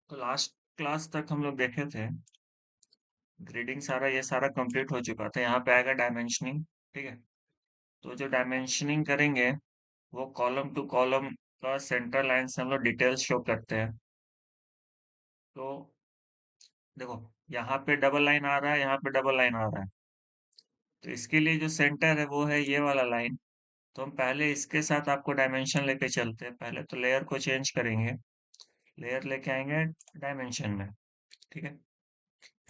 तो last class तक हम लोग देखे थे। ग्रेडिंग सारा ये सारा कंप्लीट हो चुका था। यहाँ पे आएगा डायमेंशनिंग। ठीक है। तो जो डायमेंशनिंग करेंगे वो कॉलम टू कॉलम का सेंटर लाइन से हम लोग डिटेल्स शो करते हैं। तो देखो, यहाँ पे डबल लाइन आ रहा है, यहाँ पे डबल लाइन आ रहा है। तो इसके लिए जो सेंटर है वो है ये वाला लाइन। तो हम पहले इसके साथ आपको डायमेंशन लेके चलते हैं। पहले तो लेयर को चेंज करेंगे, लेयर लेके आएंगे डायमेंशन में। ठीक है।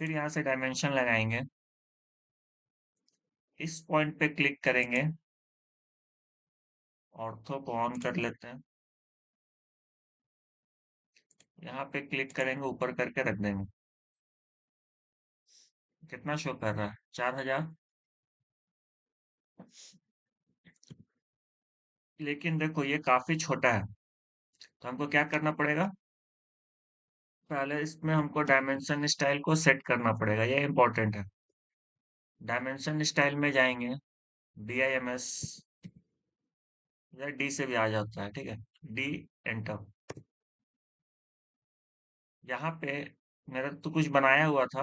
फिर यहाँ से डायमेंशन लगाएंगे, इस पॉइंट पे क्लिक करेंगे, ऑर्थो को ऑन कर लेते हैं। यहाँ पे क्लिक करेंगे, ऊपर करके रख देंगे। कितना शो कर रहा है? 4000। लेकिन देखो ये काफी छोटा है, तो हमको क्या करना पड़ेगा? पहले इसमें हमको डायमेंशन स्टाइल को सेट करना पड़ेगा, ये इंपॉर्टेंट है। डायमेंशन स्टाइल में जाएंगे, DIMS, या डी से भी आ जाता है। ठीक है। D, enter. यहाँ पे मेरा तो कुछ बनाया हुआ था,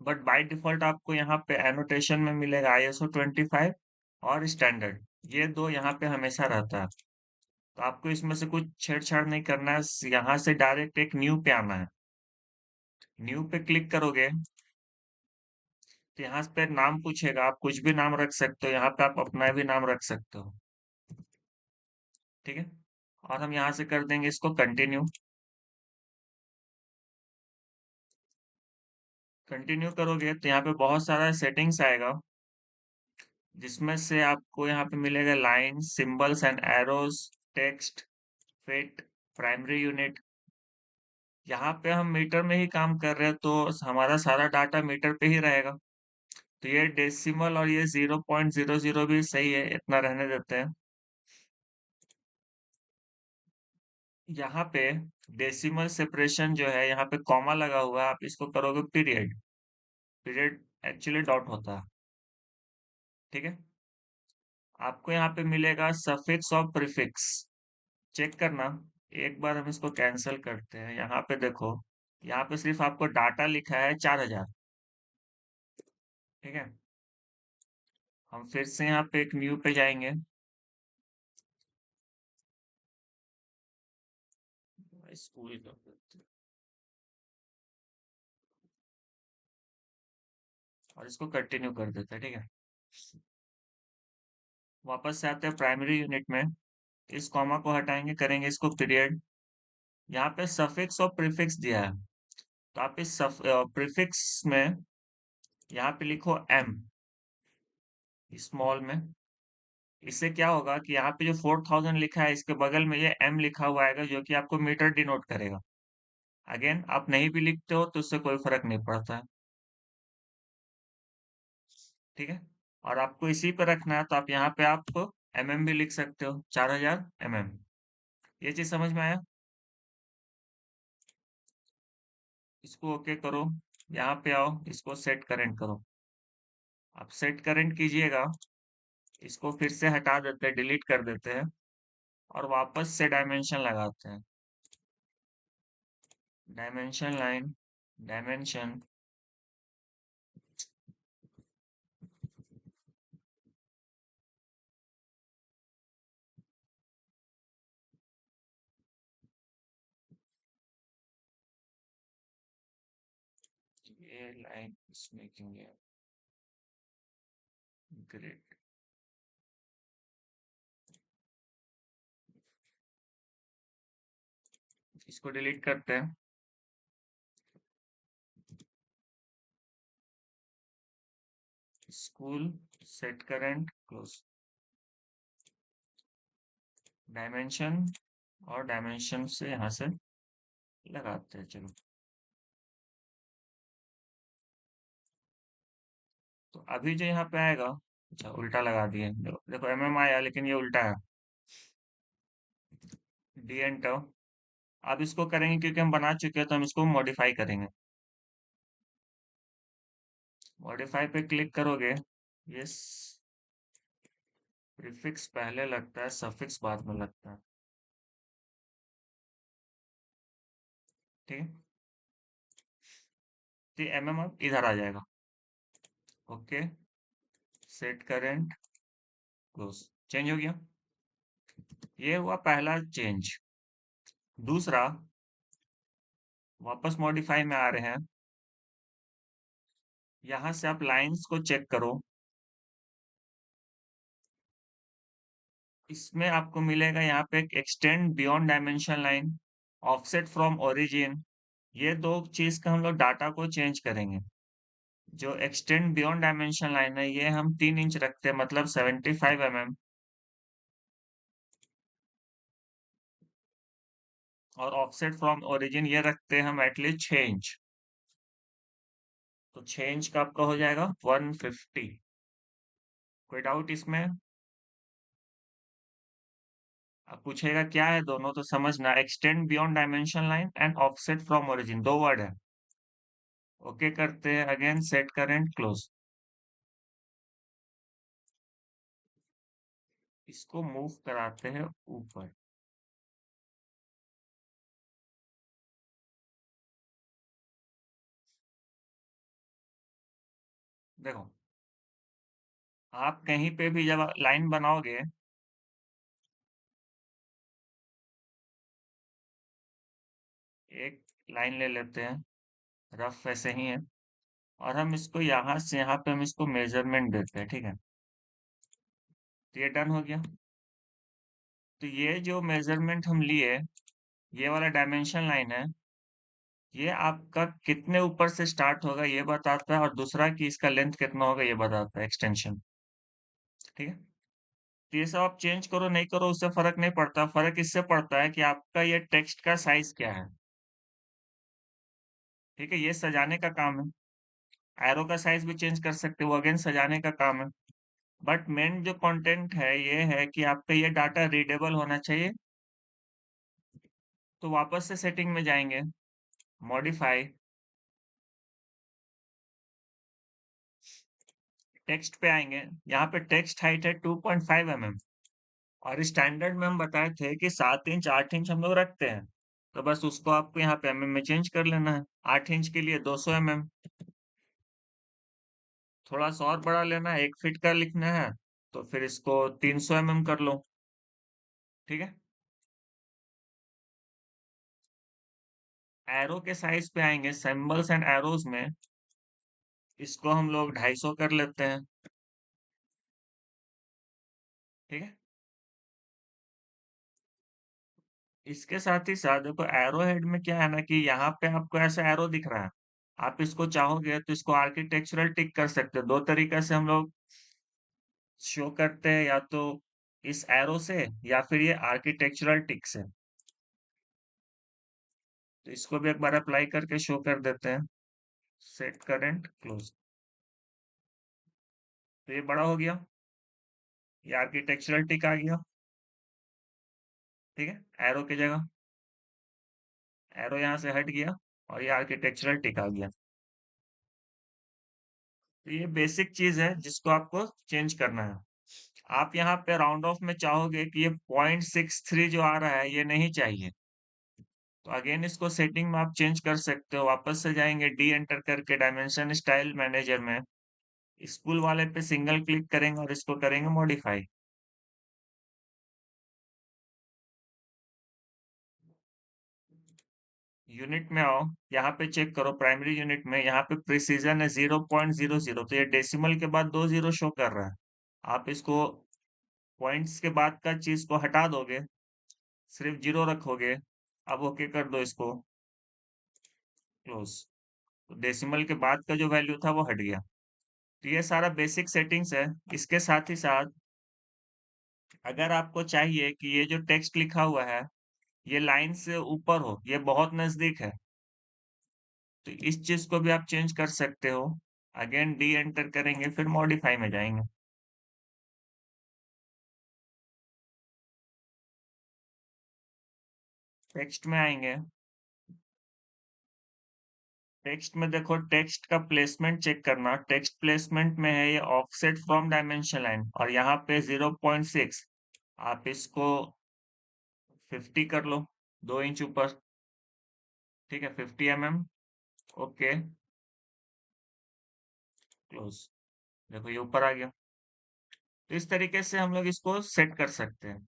बट बाय डिफॉल्ट आपको यहाँ पे एनोटेशन में मिलेगा ISO 25 और स्टैंडर्ड। ये दो यहाँ पे हमेशा रहता है। तो आपको इसमें से कुछ छेड़छाड़ नहीं करना है, यहाँ से डायरेक्ट एक न्यू पे आना है। न्यू पे क्लिक करोगे तो यहाँ पे नाम पूछेगा, आप कुछ भी नाम रख सकते हो। यहाँ पे आप अपना भी नाम रख सकते हो। ठीक है। और हम यहाँ से कर देंगे इसको कंटिन्यू। कंटिन्यू करोगे तो यहाँ पे बहुत सारा सेटिंग्स आएगा, जिसमें से आपको यहाँ पे मिलेगा line, symbols and arrows, text, fit, primary unit. यहाँ पे हम मीटर में ही काम कर रहे हैं, तो हमारा सारा डाटा मीटर पे ही रहेगा। तो ये डेसिमल और ये 0.00 भी सही है, इतना रहने देते हैं। यहाँ पे डेसिमल सेपरेशन जो है, यहाँ पे कॉमा लगा हुआ है, आप इसको करोगे पीरियड। पीरियड एक्चुअली डॉट होता है। ठीक है। आपको यहाँ पे मिलेगा सफिक्स और प्रीफिक्स, चेक करना। एक बार हम इसको कैंसिल करते हैं। यहाँ पे देखो, यहाँ पे सिर्फ आपको डाटा लिखा है 4000। ठीक है। हम फिर से यहाँ पे एक न्यू पे जाएंगे। स्कूल कर देते हैं और इसको कंटिन्यू कर देते हैं। ठीक है। वापस से आते हैं प्राइमरी यूनिट में। इस कॉमा को हटाएंगे, करेंगे इसको पीरियड। यहाँ पे सफिक्स और प्रीफिक्स दिया है, तो आप इस प्रीफिक्स में यहाँ पे लिखो M, स्मॉल में। इससे क्या होगा कि यहाँ पे जो 4000 लिखा है, इसके बगल में ये M लिखा हुआ आएगा, जो कि आपको मीटर डिनोट करेगा। अगेन, आप नहीं भी लिखते हो तो उससे कोई फर्क नहीं पड़ता है। ठीक है। और आपको इसी पे रखना है, तो आप यहाँ पे आप mm भी लिख सकते हो, 4000 mm। ये चीज समझ में आया? इसको ओके करो, यहाँ पे आओ, इसको सेट करंट करो। आप सेट करंट कीजिएगा, इसको फिर से हटा देते हैं, डिलीट कर देते हैं, और वापस से डायमेंशन लगाते हैं। डायमेंशन लाइन, डायमेंशन, ये लाइन इज मेकिंग ग्रेट। इसको डिलीट करते हैं। School, set current, close, dimension, और डायमेंशन से यहाँ से लगाते हैं। चलो, तो अभी जो यहाँ पे आएगा, अच्छा उल्टा लगा दिए। देखो देखो, आया लेकिन ये उल्टा है। D enter. अब इसको करेंगे, क्योंकि हम बना चुके हैं तो हम इसको मॉडिफाई करेंगे। मॉडिफाई पे क्लिक करोगे, यस, प्रीफिक्स पहले लगता है, सफिक्स बाद में लगता है। ठीक है, तो mm अब इधर आ जाएगा। Okay, set current close, change हो गया। ये हुआ पहला चेंज। दूसरा, वापस मॉडिफाई में आ रहे हैं। यहां से आप लाइंस को चेक करो, इसमें आपको मिलेगा यहाँ पे एक extend beyond dimension line, offset from origin. ये दो चीज का हम लोग डाटा को चेंज करेंगे। जो एक्सटेंड बियॉन्ड डायमेंशन लाइन है ये हम 3 इंच रखते हैं, मतलब 75 mm। और ऑफसेट फ्रॉम ओरिजिन ये रखते हैं हम एटलीस्ट 6 इंच। तो 6 इंच का आपका हो जाएगा 150। कोई डाउट इसमें? अब पूछेगा क्या है दोनों, तो समझना, extend beyond dimension line and offset from origin, दो वर्ड है। ओके करते हैं, अगेन सेट करंट क्लोज। इसको मूव कराते हैं ऊपर। देखो, आप कहीं पे भी जब लाइन बनाओगे, एक लाइन ले लेते हैं, रफ वैसे ही है, और हम इसको यहाँ से यहाँ पे हम इसको मेजरमेंट देते हैं, ठीक है। तो ये डन हो गया। तो ये जो मेजरमेंट हम लिए, ये वाला डायमेंशन लाइन है, ये आपका कितने ऊपर से स्टार्ट होगा ये बताता है, और दूसरा कि इसका लेंथ कितना होगा ये बताता है, एक्सटेंशन। ठीक है, तो ये सब आप चेंज करो नहीं करो उससे फर्क नहीं पड़ता। फर्क इससे पड़ता है कि आपका ये टेक्स्ट का साइज क्या है। ठीक है, ये सजाने का काम है। एरो का साइज भी चेंज कर सकते हो, अगेन सजाने का काम है। बट मेन जो कंटेंट है ये है कि आपका ये डाटा रीडेबल होना चाहिए। तो वापस से सेटिंग में जाएंगे, मॉडिफाई, टेक्स्ट पे आएंगे। यहाँ पे टेक्स्ट हाइट है 2.5 mm, और स्टैंडर्ड में हम बताए थे कि 7 इंच 8 इंच हम लोग रखते हैं। तो बस उसको आपको यहाँ पे mm में चेंज कर लेना है। 8 इंच के लिए 200 mm, थोड़ा सा और बड़ा लेना है, 1 फीट का लिखना है, तो फिर इसको 300 mm कर लो। ठीक है, एरो के साइज पे आएंगे, सिंबल्स एंड एरोज में इसको हम लोग 250 कर लेते हैं। ठीक है, इसके साथ ही साथ देखो, एरो हेड में क्या है ना कि यहाँ पे आपको ऐसा एरो दिख रहा है। आप इसको चाहोगे तो इसको आर्किटेक्चरल टिक कर सकते हो। दो तरीका से हम लोग शो करते हैं, या तो इस एरो से या फिर ये आर्किटेक्चरल टिक से। तो इसको भी एक बार अप्लाई करके शो कर देते हैं, सेट करंट क्लोज। तो ये बड़ा हो गया, ये आर्किटेक्चरल टिक आ गया। ठीक है, एरो की जगह एरो यहाँ से हट गया, और ये आर्किटेक्चरल टिक आ गया। तो ये बेसिक चीज है जिसको आपको चेंज करना है। आप यहाँ पे राउंड ऑफ में चाहोगे कि ये 0.63 जो आ रहा है ये नहीं चाहिए, तो अगेन इसको सेटिंग में आप चेंज कर सकते हो। वापस से जाएंगे, डी एंटर करके डायमेंशन स्टाइल मैनेजर में स्कूल वाले पे सिंगल क्लिक करेंगे और इसको करेंगे मॉडिफाई। यूनिट में आओ, यहाँ पे चेक करो प्राइमरी यूनिट में, यहाँ पे प्रिसीजन है 0.00, तो ये डेसिमल के बाद 2 जीरो शो कर रहा है। आप इसको पॉइंट्स के बाद का चीज को हटा दोगे, सिर्फ जीरो रखोगे। अब ओके कर दो इसको क्लोज। तो डेसिमल के बाद का जो वैल्यू था वो हट गया। तो ये सारा बेसिक सेटिंग्स है। इसके साथ ही साथ अगर आपको चाहिए कि ये जो टेक्स्ट लिखा हुआ है ये लाइन से ऊपर हो, ये बहुत नजदीक है, तो इस चीज को भी आप चेंज कर सकते हो। अगेन डी एंटर करेंगे, फिर मॉडिफाई में जाएंगे, टेक्स्ट में आएंगे। टेक्स्ट में देखो, टेक्स्ट का प्लेसमेंट चेक करना। टेक्स्ट प्लेसमेंट में है ये ऑफसेट फ्रॉम डायमेंशन लाइन, और यहाँ पे 0.6, आप इसको 50 कर लो, 2 इंच ऊपर। ठीक है, 50 mm। Okay, close. देखो ये ऊपर आ गया। तो इस तरीके से हम लोग इसको सेट कर सकते हैं।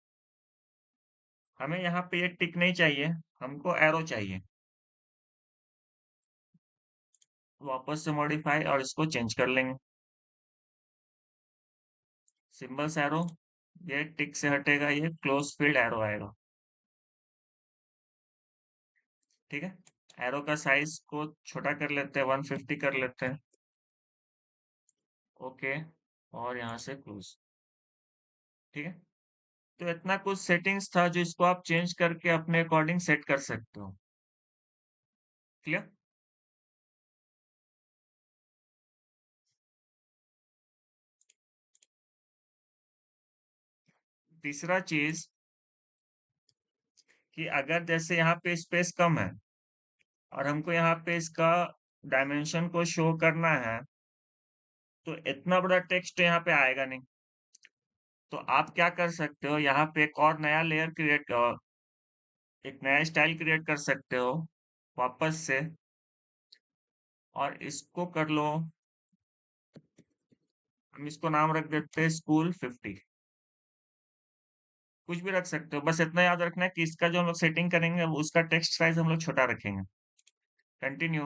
हमें यहाँ पे ये टिक नहीं चाहिए, हमको एरो चाहिए। वापस से मॉडिफाई और इसको चेंज कर लेंगे। सिंबल्स एरो, ये टिक से हटेगा, ये क्लोज फील्ड एरो आएगा। ठीक है, एरो का साइज को छोटा कर लेते हैं, 150 कर लेते हैं। ओके, और यहाँ से क्लोज। ठीक है, तो इतना कुछ सेटिंग्स था जो इसको आप चेंज करके अपने अकॉर्डिंग सेट कर सकते हो। क्लियर? तीसरा चीज कि अगर जैसे यहाँ पे स्पेस कम है और हमको यहाँ पे इसका डायमेंशन को शो करना है, तो इतना बड़ा टेक्स्ट यहाँ पे आएगा नहीं। तो आप क्या कर सकते हो, यहाँ पे एक और नया लेयर क्रिएट, एक नया स्टाइल क्रिएट कर सकते हो वापस से, और इसको कर लो, हम इसको नाम रख देते हैं स्कूल 50। कुछ भी रख सकते हो, बस इतना याद रखना है कि इसका जो हम लोग सेटिंग करेंगे उसका टेक्स्ट साइज हम लोग छोटा रखेंगे। कंटिन्यू।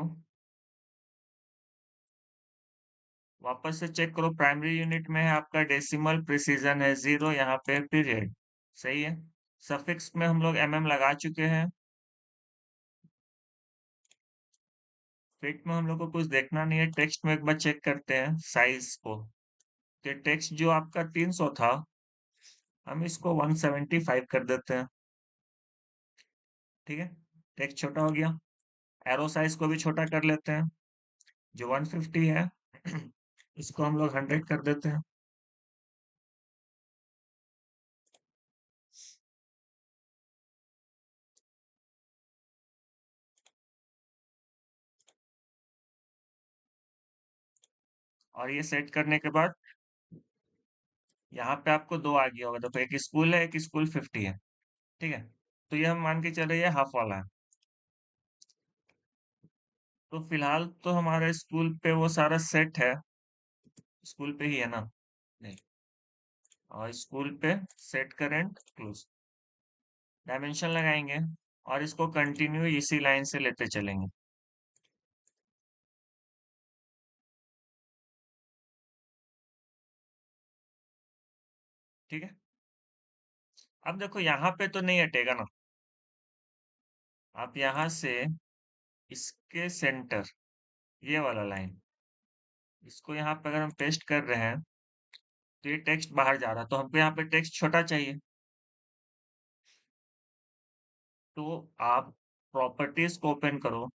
वापस से चेक करो, प्राइमरी यूनिट में है आपका डेसिमल, प्रिसीजन है 0, यहाँ पे पीरियड। सही है। सफिक्स में हम लोग लगा चुके हैं। फिट में हम लोग को कुछ देखना नहीं है, टेक्स्ट में एक बार चेक करते हैं साइज को। तो टेक्स्ट जो आपका 300 था, हम इसको 175 कर देते हैं। ठीक है, टेक्स्ट छोटा हो गया। एरो साइज को भी छोटा कर लेते हैं, जो 150 है इसको हम लोग 100 कर देते हैं। और ये सेट करने के बाद यहाँ पे आपको दो आ गया होगा, देखो एक स्कूल है, एक स्कूल 50 है। ठीक है, तो ये हम मान के चल रहे हैं हाफ वाला है। तो फिलहाल तो हमारे स्कूल पे वो सारा सेट है, स्कूल पे ही है ना? नहीं, और स्कूल पे सेट करेंट क्लोज, डायमेंशन लगाएंगे और इसको कंटिन्यू इसी लाइन से लेते चलेंगे। ठीक है, अब देखो यहाँ पे तो नहीं हटेगा ना। आप यहाँ से इसके सेंटर, ये वाला लाइन, इसको यहाँ पे अगर हम पेस्ट कर रहे हैं तो ये टेक्स्ट बाहर जा रहा है, तो हमको यहाँ पे टेक्स्ट छोटा चाहिए। तो आप प्रॉपर्टीज को ओपन करो,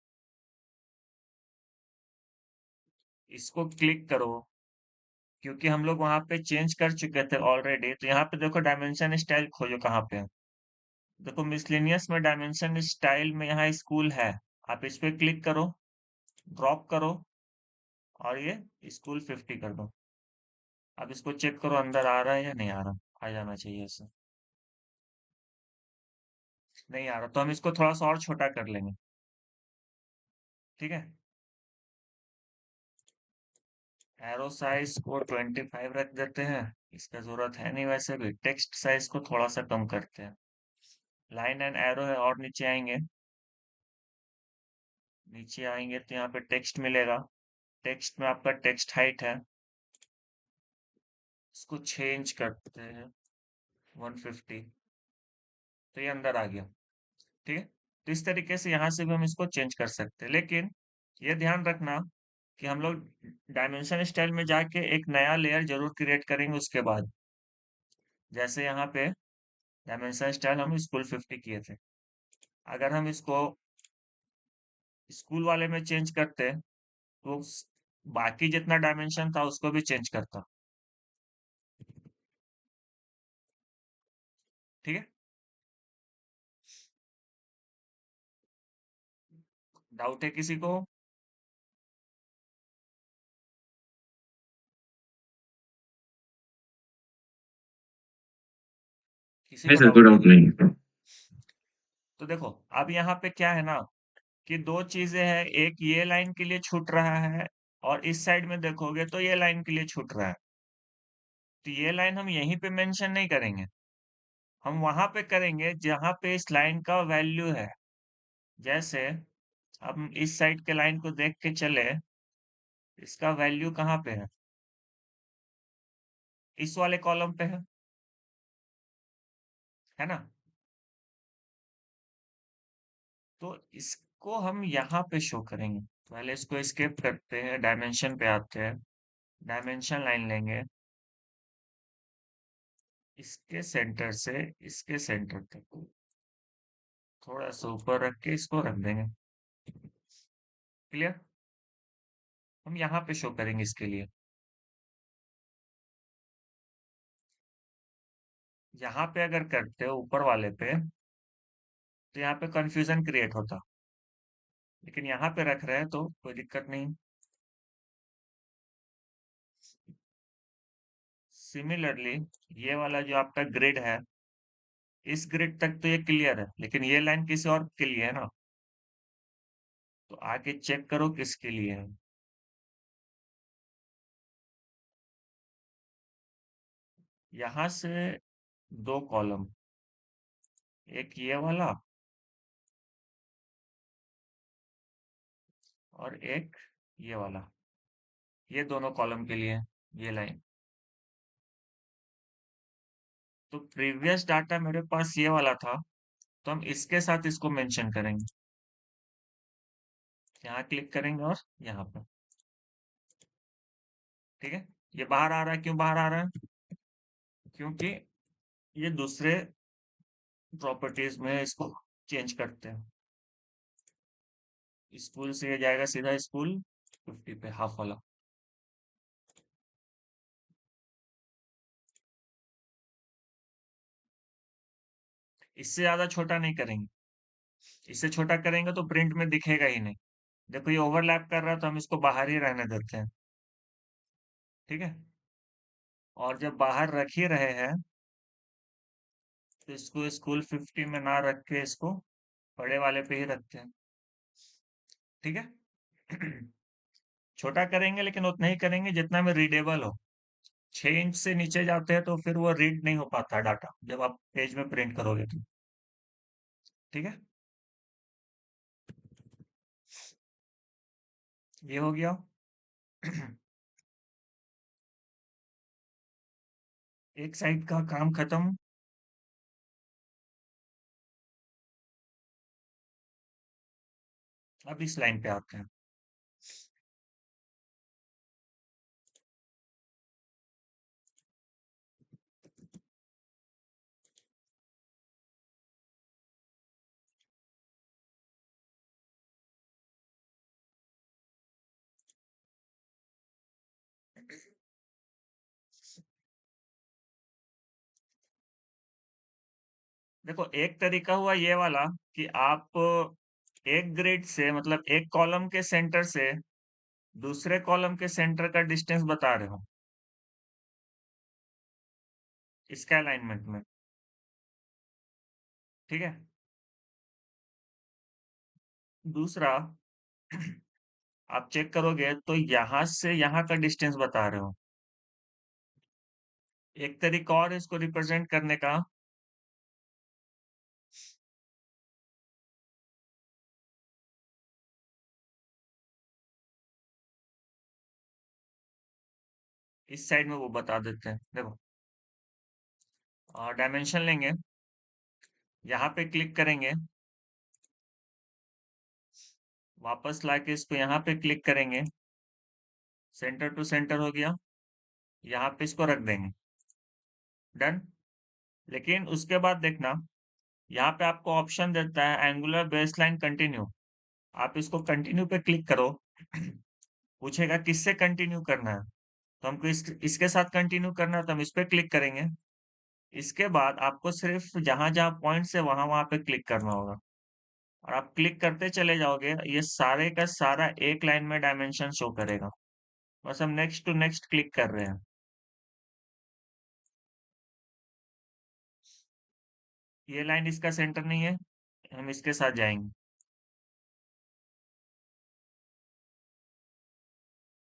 इसको क्लिक करो, क्योंकि हम लोग वहां पे चेंज कर चुके थे ऑलरेडी। तो यहाँ पे देखो डायमेंशन स्टाइल खोजो कहाँ पे है। देखो मिसलेनियस में डायमेंशन स्टाइल में यहाँ स्कूल है, आप इस पे क्लिक करो, ड्रॉप करो, और ये स्कूल 50 कर दो। अब इसको चेक करो अंदर आ रहा है या नहीं आ रहा, आ जाना चाहिए ऐसे। नहीं आ रहा, तो हम इसको थोड़ा सा और छोटा कर लेंगे। ठीक है, एरो साइज को 25 रख देते हैं, इसका जरूरत है नहीं, वैसे भी टेक्स्ट साइज को थोड़ा सा कम करते हैं। लाइन एंड एरो है, और नीचे आएंगे, नीचे आएंगे तो यहाँ पे टेक्स्ट मिलेगा। टेक्स्ट में आपका टेक्स्ट हाइट है, इसको चेंज करते हैं 150, तो ये अंदर आ गया। ठीक है, तो इस तरीके से यहाँ से भी हम इसको चेंज कर सकते हैं, लेकिन ये ध्यान रखना कि हम लोग डायमेंशन स्टाइल में जाके एक नया लेयर जरूर क्रिएट करेंगे उसके बाद। जैसे यहाँ पे डायमेंशन स्टाइल हम स्कूल 50 किए थे, अगर हम इसको स्कूल वाले में चेंज करते तो बाकी जितना डायमेंशन था उसको भी चेंज करता। ठीक है, डाउट है किसी को? किसी नहीं को सर, कोई डाउट नहीं? डाउट नहीं है। तो देखो अब यहाँ पे क्या है ना, कि दो चीजें हैं, एक ये लाइन के लिए छूट रहा है और इस साइड में देखोगे तो ये लाइन के लिए छूट रहा है। तो ये लाइन हम यहीं पे मेंशन नहीं करेंगे, हम वहां पे करेंगे जहां पे इस लाइन का वैल्यू है। जैसे हम इस साइड के लाइन को देख के चले, इसका वैल्यू कहाँ पे इस वाले कॉलम पे है ना। तो इसको हम यहाँ पे शो करेंगे। पहले इसको स्किप करते हैं, डायमेंशन पे आते हैं, डायमेंशन लाइन लेंगे, इसके सेंटर से इसके सेंटर तक थोड़ा सा ऊपर रख के इसको रख देंगे। क्लियर। हम यहाँ पे शो करेंगे इसके लिए। यहाँ पे अगर करते हो ऊपर वाले पे तो यहाँ पे कंफ्यूजन क्रिएट होता, लेकिन यहाँ पे रख रहे हैं तो कोई दिक्कत नहीं। सिमिलरली ये वाला जो आपका ग्रिड है, इस ग्रिड तक तो ये क्लियर है, लेकिन ये लाइन किसी और के लिए है ना, तो आके चेक करो किसके लिए है। यहाँ से दो कॉलम, एक ये वाला और एक ये वाला, ये दोनों कॉलम के लिए ये लाइन। तो प्रीवियस डाटा मेरे पास ये वाला था, तो हम इसके साथ इसको मेंशन करेंगे। यहाँ क्लिक करेंगे और यहाँ पर, ठीक है। ये बाहर आ रहा है, क्यों बाहर आ रहा है? क्योंकि ये दूसरे प्रॉपर्टीज में इसको चेंज करते हैं। स्कूल से ये जाएगा सीधा स्कूल 50 पे, हाफ वाला। इससे ज्यादा छोटा नहीं करेंगे, इससे छोटा करेंगे तो प्रिंट में दिखेगा ही नहीं। देखो ये ओवरलैप कर रहा है तो हम इसको बाहर ही रहने देते हैं, ठीक है। और जब बाहर रख ही रहे हैं तो इसको स्कूल 50 में ना रख के इसको बड़े वाले पे ही रखते हैं, ठीक है। छोटा करेंगे लेकिन उतना ही करेंगे जितना में रीडेबल हो। 6 इंच से नीचे जाते हैं तो फिर वो रीड नहीं हो पाता डाटा जब आप पेज में प्रिंट करोगे तो, ठीक है। ये हो गया। एक साइड का काम खत्म। अब इस लाइन पे आते हैं। देखो एक तरीका हुआ ये वाला कि आप एक ग्रिड से, मतलब एक कॉलम के सेंटर से दूसरे कॉलम के सेंटर का डिस्टेंस बता रहे हो इसके अलाइनमेंट में, ठीक है। दूसरा, आप चेक करोगे तो यहां से यहां का डिस्टेंस बता रहे हो। एक तरीका और इसको रिप्रेजेंट करने का, इस साइड में वो बता देते हैं। देखो डायमेंशन लेंगे, यहाँ पे क्लिक करेंगे, वापस लाके इसको यहाँ पे क्लिक करेंगे, सेंटर टू सेंटर हो गया, यहाँ पे इसको रख देंगे, डन। लेकिन उसके बाद देखना, यहाँ पे आपको ऑप्शन देता है एंगुलर बेसलाइन कंटिन्यू। आप इसको कंटिन्यू पे क्लिक करो। पूछेगा किससे कंटिन्यू करना है, तो हमको इसके साथ कंटिन्यू करना है तो हम इस पे क्लिक करेंगे। इसके बाद आपको सिर्फ जहां जहां पॉइंट्स है वहां वहां पे क्लिक करना होगा, और आप क्लिक करते चले जाओगे, ये सारे का सारा एक लाइन में डायमेंशन शो करेगा। बस हम नेक्स्ट टू नेक्स्ट क्लिक कर रहे हैं। ये लाइन इसका सेंटर नहीं है, हम इसके साथ जाएंगे।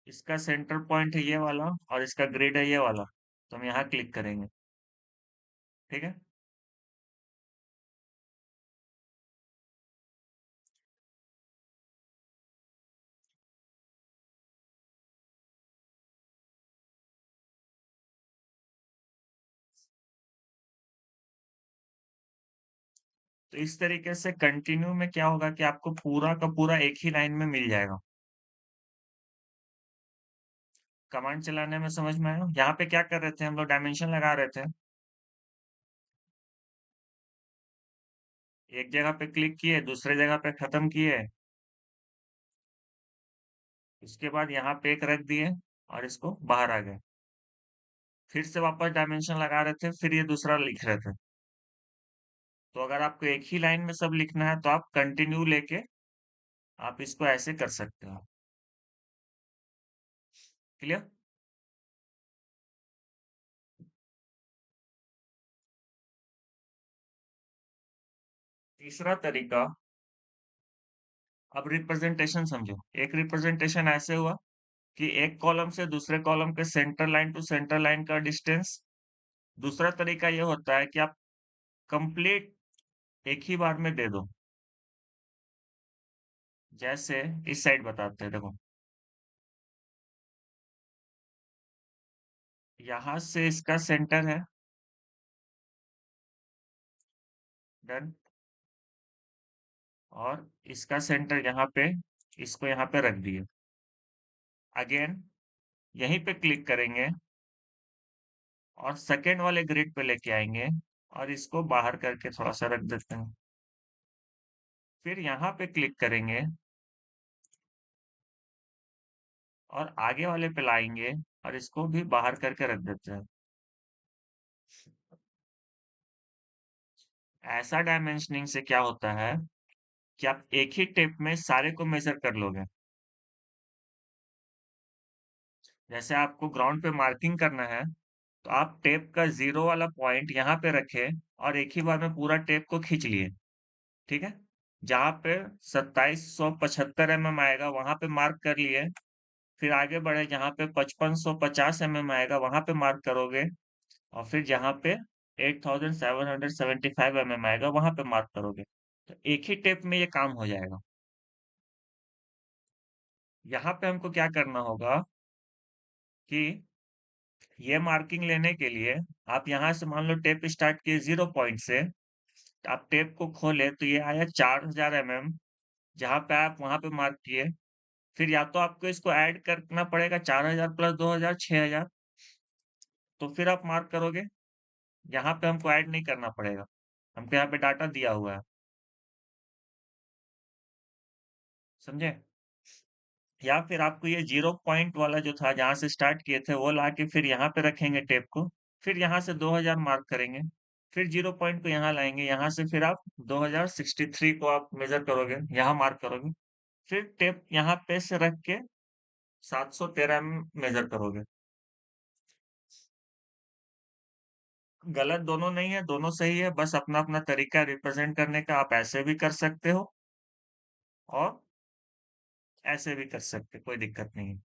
इसका सेंटर पॉइंट है ये वाला और इसका ग्रिड है ये वाला, तो हम यहाँ क्लिक करेंगे। ठीक है, तो इस तरीके से कंटिन्यू में क्या होगा कि आपको पूरा का पूरा एक ही लाइन में मिल जाएगा। कमांड चलाने में समझ में आया? यहाँ पे क्या कर रहे थे हम लोग, डायमेंशन लगा रहे थे। एक जगह पे क्लिक किए, दूसरे जगह पे खत्म किए, उसके बाद यहाँ पे एक रख दिए और इसको बाहर आ गए। फिर से वापस डायमेंशन लगा रहे थे, फिर ये दूसरा लिख रहे थे। तो अगर आपको एक ही लाइन में सब लिखना है तो आप कंटिन्यू लेके आप इसको ऐसे कर सकते हो। क्लियर? तीसरा तरीका, अब रिप्रेजेंटेशन समझो। एक रिप्रेजेंटेशन ऐसे हुआ कि एक कॉलम से दूसरे कॉलम के centre line to centre line का डिस्टेंस। दूसरा तरीका ये होता है कि आप कंप्लीट एक ही बार में दे दो। जैसे इस साइड बताते हैं, देखो यहां से इसका सेंटर है, डन। और इसका सेंटर यहाँ पे, इसको यहाँ पे रख दिए। अगेन यहीं पे क्लिक करेंगे और सेकेंड वाले ग्रिड पे लेके आएंगे और इसको बाहर करके थोड़ा सा रख देते हैं। फिर यहाँ पे क्लिक करेंगे और आगे वाले पे लाएंगे और इसको भी बाहर करके रख देते हैं। ऐसा डायमेंशनिंग से क्या होता है कि आप एक ही टेप में सारे को मेजर कर लोगे। जैसे आपको ग्राउंड पे मार्किंग करना है, तो आप टेप का 0 वाला पॉइंट यहाँ पे रखें और एक ही बार में पूरा टेप को खींच लिए, ठीक है? जहाँ पे 2775 mm आएगा, वहाँ पे मार्क कर लिए। फिर आगे बढ़े, जहाँ पे 5550 mm आएगा, वहाँ पे मार्क करोगे और फिर जहाँ पे 8775 mm आएगा, वहाँ पे मार्क करोगे। तो एक ही टेप में ये काम हो जाएगा। यहाँ पे हमको क्या करना होगा कि ये मार्किंग लेने के लिए आप यहाँ से मान लो टेप स्टार्ट किए 0 पॉइंट से, आप टेप को खोले तो ये आया 4000 mm, जहाँ पे आप वहाँ पे मार्क किए। फिर या तो आपको इसको ऐड करना पड़ेगा 4000 प्लस 2000 6000, तो फिर आप मार्क करोगे। यहाँ पे हमको ऐड नहीं करना पड़ेगा, हमको यहाँ पे डाटा दिया हुआ है। समझे? या फिर आपको ये 0 पॉइंट वाला जो था जहाँ से स्टार्ट किए थे वो लाके फिर यहाँ पे रखेंगे टेप को, फिर यहाँ से 2000 मार्क करेंगे, फिर 0 पॉइंट को यहाँ लाएंगे, यहाँ से फिर आप 2063 को आप मेजर करोगे, यहाँ मार्क करोगे, फिर टेप यहाँ पे से रख के 713 मेजर करोगे। गलत दोनों नहीं है, दोनों सही है, बस अपना अपना तरीका रिप्रेजेंट करने का। आप ऐसे भी कर सकते हो और ऐसे भी कर सकते, कोई दिक्कत नहीं है।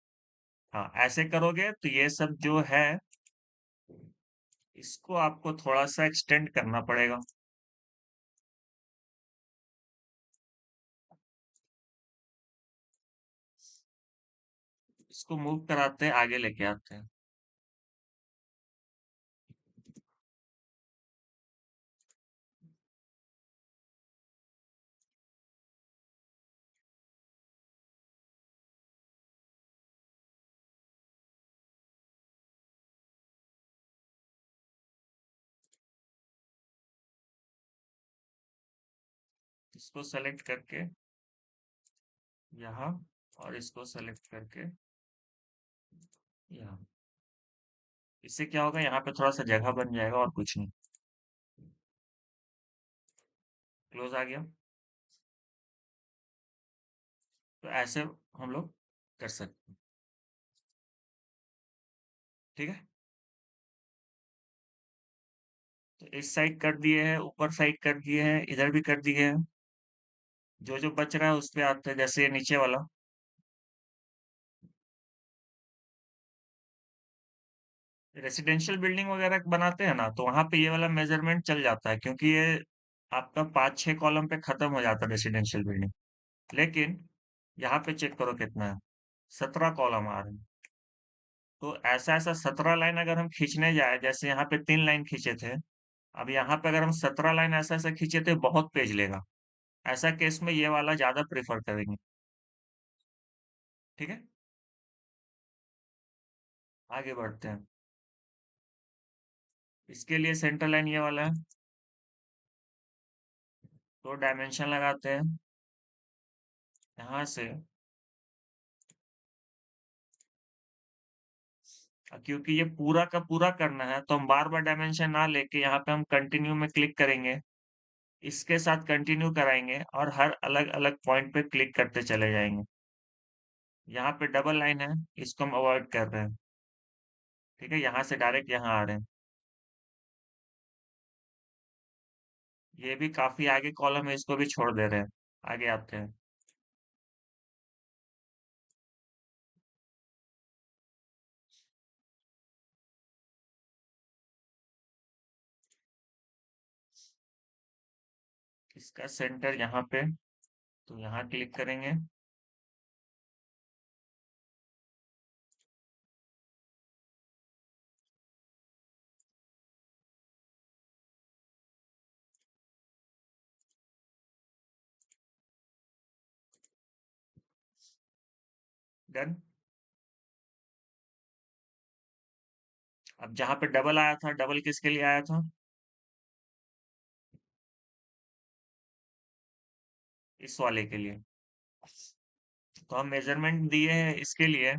हाँ, ऐसे करोगे तो ये सब जो है इसको आपको थोड़ा सा एक्सटेंड करना पड़ेगा। इसको मूव कराते हैं, आगे लेके आते हैं। इसको सेलेक्ट करके यहाँ, और इसको सेलेक्ट करके यहाँ। इससे क्या होगा, यहाँ पे थोड़ा सा जगह बन जाएगा और कुछ नहीं। क्लोज आ गया। तो ऐसे हम लोग कर सकते हैं। ठीक है, तो इस साइड कर दिए हैं, ऊपर साइड कर दिए हैं, इधर भी कर दिए हैं। जो जो बच रहा है उस पे आते हैं, जैसे ये नीचे वाला। रेसिडेंशियल बिल्डिंग वगैरह बनाते हैं ना, तो वहां पे ये वाला मेजरमेंट चल जाता है, क्योंकि ये आपका 5-6 कॉलम पे खत्म हो जाता है रेसिडेंशियल बिल्डिंग। लेकिन यहाँ पे चेक करो कितना है, 17 कॉलम आ रहे हैं। तो ऐसा ऐसा 17 लाइन अगर हम खींचने जाए, जैसे यहाँ पे 3 लाइन खींचे थे, अब यहाँ पे अगर हम 17 लाइन ऐसा ऐसा खींचे थे, बहुत पेज लेगा। ऐसा केस में ये वाला ज्यादा प्रेफर करेंगे। ठीक है, आगे बढ़ते हैं। इसके लिए सेंटर लाइन ये वाला है, तो डायमेंशन लगाते हैं यहाँ से। क्योंकि ये पूरा का पूरा करना है, तो हम बार बार डायमेंशन ना लेके यहाँ पे हम कंटिन्यू में क्लिक करेंगे, इसके साथ कंटिन्यू कराएंगे और हर अलग अलग पॉइंट पे क्लिक करते चले जाएंगे। यहाँ पे डबल लाइन है, इसको हम अवॉइड कर रहे हैं। ठीक है, यहाँ से डायरेक्ट यहाँ आ रहे हैं। ये भी काफी आगे कॉलम है, इसको भी छोड़ दे रहे हैं। आगे आते हैं। इसका सेंटर यहाँ पे, तो यहाँ क्लिक करेंगे। डन। अब जहाँ पे डबल आया था, डबल किसके लिए आया था? इस वाले के लिए। तो हम मेजरमेंट दिए हैं इसके लिए,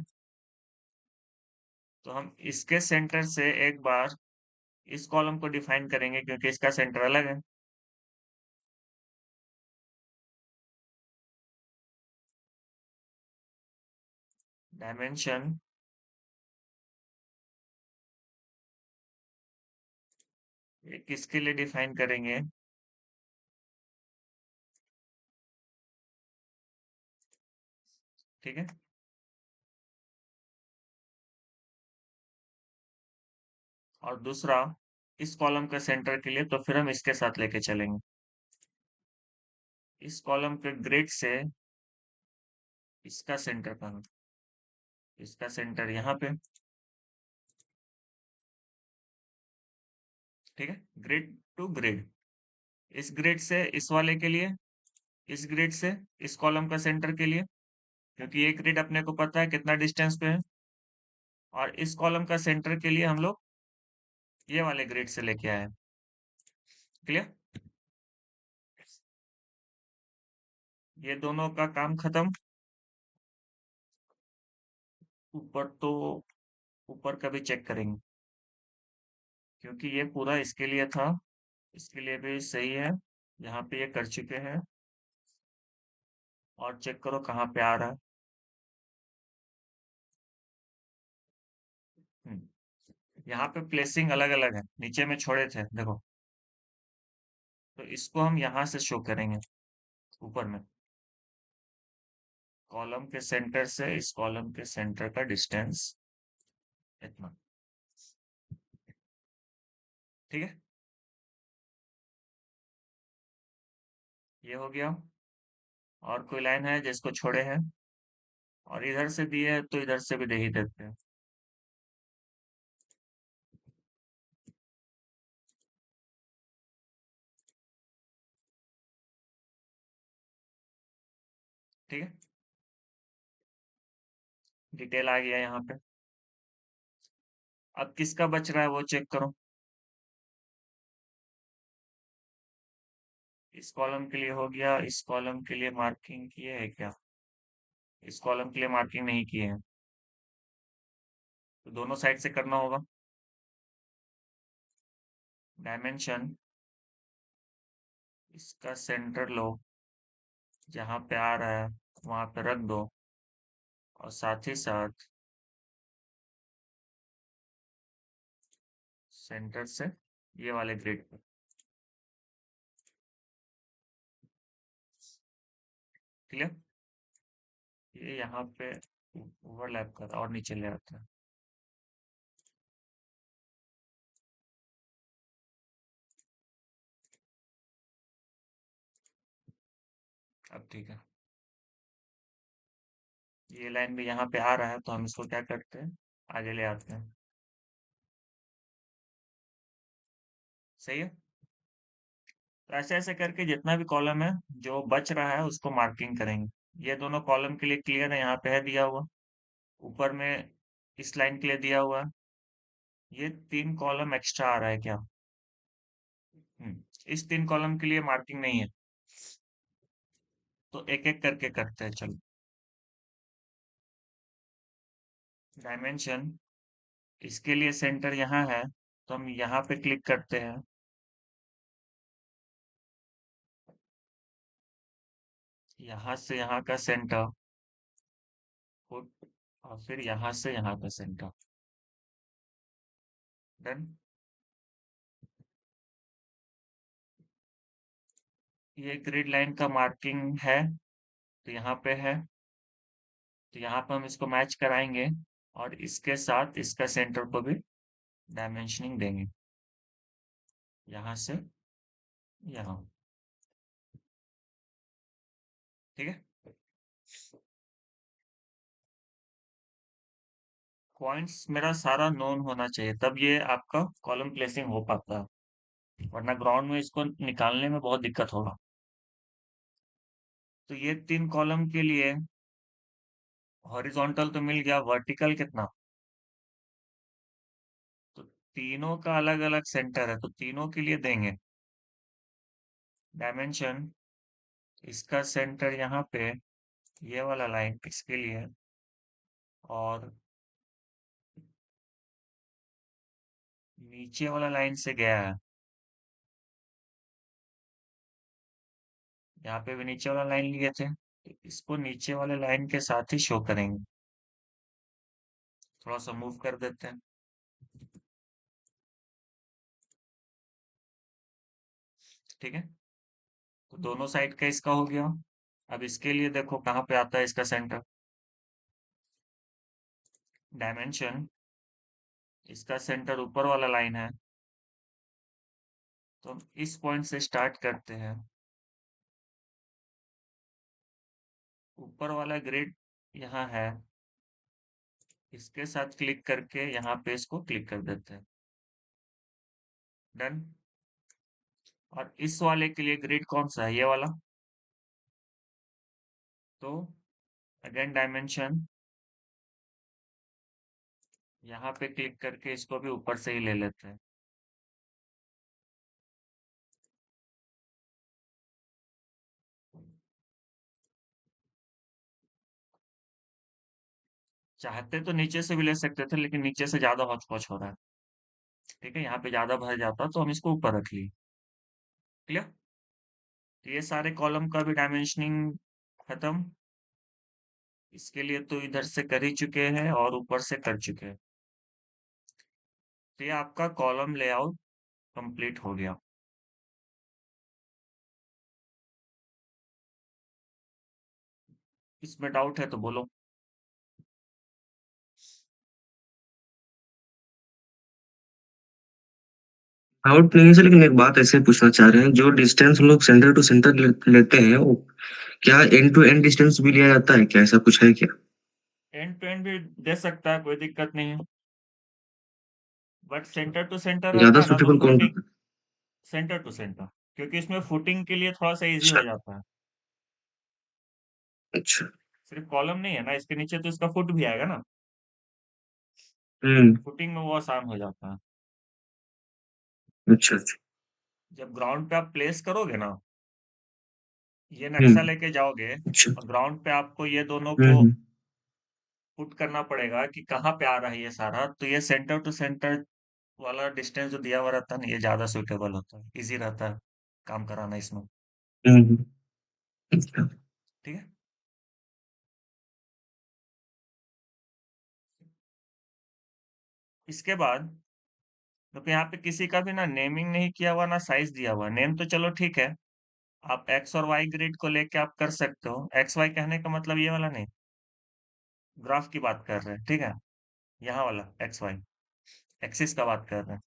तो हम इसके सेंटर से एक बार इस कॉलम को डिफाइन करेंगे, क्योंकि इसका सेंटर अलग है। डायमेंशन, एक इसके लिए डिफाइन करेंगे। ठीक है, और दूसरा इस कॉलम के सेंटर के लिए, तो फिर हम इसके साथ लेके चलेंगे। इस कॉलम के ग्रिड से इसका सेंटर कहाँ? इसका सेंटर यहाँ पे। ठीक है, ग्रिड टू ग्रिड। इस ग्रिड से इस वाले के लिए, इस ग्रिड से इस कॉलम का सेंटर के लिए, क्योंकि ये ग्रिड अपने को पता है कितना डिस्टेंस पे है। और इस कॉलम का सेंटर के लिए हम लोग ये वाले ग्रिड से लेके आए। क्लियर? ये दोनों का काम खत्म। ऊपर तो, ऊपर का भी चेक करेंगे, क्योंकि ये पूरा इसके लिए था। इसके लिए भी सही है, यहाँ पे ये कर चुके हैं। और चेक करो कहाँ पे आ रहा है। यहाँ पे प्लेसिंग अलग अलग है, नीचे में छोड़े थे देखो। तो इसको हम यहाँ से शो करेंगे ऊपर में। कॉलम के सेंटर से इस कॉलम के सेंटर का डिस्टेंस इतना। ठीक है, ये हो गया। और कोई लाइन है जिसको छोड़े हैं, और इधर से दिए है तो इधर से भी दे ही देते हैं। ठीक है, डिटेल आ गया यहाँ पे। अब किसका बच रहा है वो चेक करो। इस कॉलम के लिए हो गया, इस कॉलम के लिए मार्किंग किए है क्या? इस कॉलम के लिए मार्किंग नहीं किए हैं, तो दोनों साइड से करना होगा। डायमेंशन, इसका सेंटर लो, जहाँ पे आ रहा है वहां पे रख दो, और साथ ही साथ सेंटर से ये वाले ग्रिड पे। क्लियर? ये यहाँ पे ओवरलैप कर और नीचे ले आता है। अब ठीक है, ये लाइन भी यहाँ पे आ रहा है तो हम इसको क्या करते हैं, आगे ले आते हैं। सही है। तो ऐसे ऐसे करके जितना भी कॉलम है जो बच रहा है उसको मार्किंग करेंगे। ये दोनों कॉलम के लिए क्लियर है, यहाँ पे है दिया हुआ। ऊपर में इस लाइन के लिए दिया हुआ है। ये 3 कॉलम एक्स्ट्रा आ रहा है क्या? इस 3 कॉलम के लिए मार्किंग नहीं है, तो एक एक करके करते हैं चलो। डायमेंशन, इसके लिए सेंटर यहाँ है तो हम यहाँ पे क्लिक करते हैं। यहाँ से यहाँ का सेंटर, और फिर यहाँ से यहाँ का सेंटर। डन। ये ग्रिड लाइन का मार्किंग है तो यहाँ पे है, तो यहाँ पे हम इसको मैच कराएंगे और इसके साथ इसका सेंटर को भी डायमेंशनिंग देंगे, यहाँ से यहाँ। ठीक है। पॉइंट्स मेरा सारा नोन होना चाहिए, तब ये आपका कॉलम प्लेसिंग हो पाता है, वरना ग्राउंड में इसको निकालने में बहुत दिक्कत होगा। तो ये 3 कॉलम के लिए हॉरिजॉन्टल तो मिल गया, वर्टिकल कितना? तो तीनों का अलग अलग सेंटर है तो तीनों के लिए देंगे डायमेंशन। इसका सेंटर यहाँ पे, ये वाला लाइन इसके लिए, और नीचे वाला लाइन से गया है, यहाँ पे भी नीचे वाला लाइन लिए थे तो इसको नीचे वाले लाइन के साथ ही शो करेंगे। थोड़ा सा मूव कर देते हैं। ठीक है, तो दोनों साइड का इसका हो गया। अब इसके लिए देखो कहाँ पे आता है इसका सेंटर। डायमेंशन, इसका सेंटर ऊपर वाला लाइन है तो हम इस पॉइंट से स्टार्ट करते हैं। ऊपर वाला ग्रिड यहाँ है, इसके साथ क्लिक करके यहाँ पे इसको क्लिक कर देते हैं। डन। और इस वाले के लिए ग्रिड कौन सा है, ये वाला। तो अगेन डायमेंशन, यहाँ पे क्लिक करके इसको भी ऊपर से ही ले लेते हैं। चाहते तो नीचे से भी ले सकते थे लेकिन नीचे से ज्यादा हौच पौच हो रहा है। ठीक है, यहाँ पे ज्यादा भर जाता तो हम इसको ऊपर रख लिए। क्लियर। तो ये सारे कॉलम का भी डायमेंशनिंग खत्म। इसके लिए तो इधर से कर ही चुके हैं और ऊपर से कर चुके हैं। तो ये आपका कॉलम लेआउट कंप्लीट हो गया। इसमें डाउट है तो बोलो। आउट नहीं है, लेकिन एक बात ऐसे पूछना चाह रहे हैं, जो डिस्टेंस हम लोग सेंटर टू सेंटर लेते हैं, वो क्या एंड टू एंड डिस्टेंस भी लिया जाता है क्या? ऐसा कुछ है क्या? एंड टू एंड भी दे सकता है, कोई दिक्कत नहीं है, बट सेंटर टू सेंटर रहता ज्यादा है ना तो सुटेबल कौन फुटिंग। रहता है? सेंटर टू सेंटर, क्योंकि इसमें फुटिंग के लिए थोड़ा सा इजी अच्छा। हो जाता है। अच्छा। सिर्फ कॉलम नहीं है ना, इसके नीचे तो इसका फुट भी आएगा ना, हम्म। फुटिंग में वो आसान हो जाता है। अच्छा अच्छा। जब ग्राउंड पे आप प्लेस करोगे ना, ये नक्शा हम्म। लेके जाओगे अच्छा। और ग्राउंड पे आपको ये दोनों को हम्म। पुट करना पड़ेगा कि कहाँ पे आ रहा है ये सारा, तो ये सेंटर टू सेंटर वाला डिस्टेंस जो दिया हुआ रहता है ना, ये ज्यादा सुटेबल होता है, इजी रहता है काम कराना इसमें। हम्म। अच्छा। ठीक है। इसके बाद, क्योंकि यहाँ पे किसी का भी ना नेमिंग नहीं किया हुआ ना साइज दिया हुआ, नेम तो चलो ठीक है, आप एक्स और वाई ग्रिड को लेके आप कर सकते हो। एक्स वाई कहने का मतलब ये वाला नहीं, ग्राफ की बात कर रहे हैं, ठीक है, यहाँ वाला एक्स वाई, एक्सिस का बात कर रहे हैं।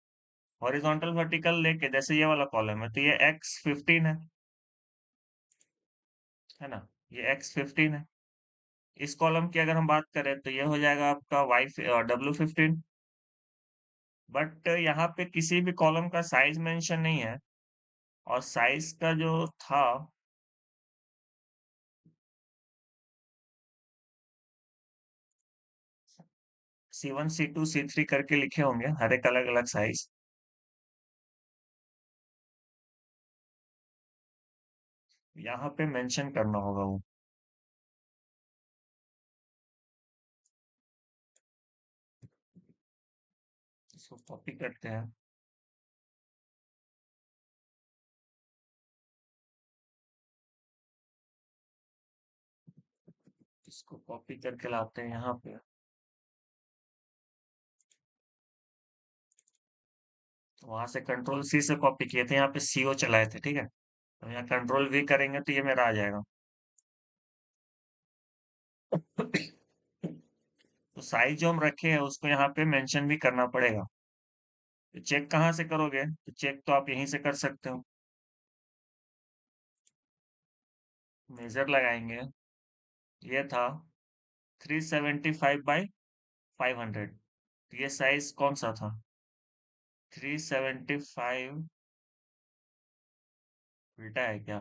हॉरिजॉन्टल वर्टिकल लेके जैसे ये वाला कॉलम है तो ये X15 है, है ना, ये X15 है। इस कॉलम की अगर हम बात करें तो ये हो जाएगा आपका W15। बट यहाँ पे किसी भी कॉलम का साइज मेंशन नहीं है, और साइज का जो था C1 C2 C3 करके लिखे होंगे, हर एक अलग अलग साइज। यहाँ पे मेंशन करना होगा वो। इसको कॉपी करते हैं। इसको कॉपी करके लाते हैं यहाँ पे। वहां से कंट्रोल C से कॉपी किए थे, यहाँ पे CO चलाए थे, ठीक है। तो यहाँ कंट्रोल V करेंगे तो ये मेरा आ जाएगा। तो साइज जो हम रखे हैं उसको यहाँ पे मेंशन भी करना पड़ेगा। तो चेक कहाँ से करोगे, तो चेक तो आप यहीं से कर सकते हो। मेजर लगाएंगे, ये था 375/500। ये साइज कौन सा था, 375, उल्टा है क्या,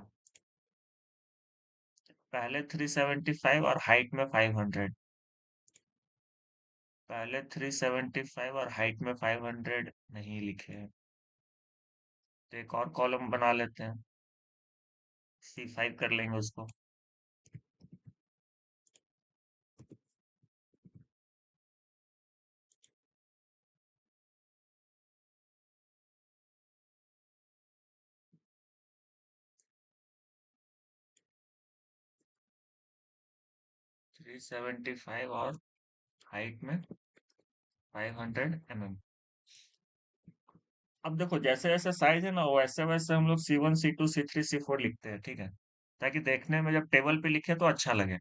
पहले 375 और हाइट में 500। पहले 375 और हाइट में 500 नहीं लिखे हैं, तो एक और कॉलम बना लेते हैं, C5 कर लेंगे उसको। 375 और हाइट में 500 mm। अब देखो जैसे जैसे साइज है ना, वैसे वैसे हम लोग C1 C2 C3 C4 लिखते हैं, ठीक है, ताकि देखने में जब टेबल पे लिखे तो अच्छा लगे।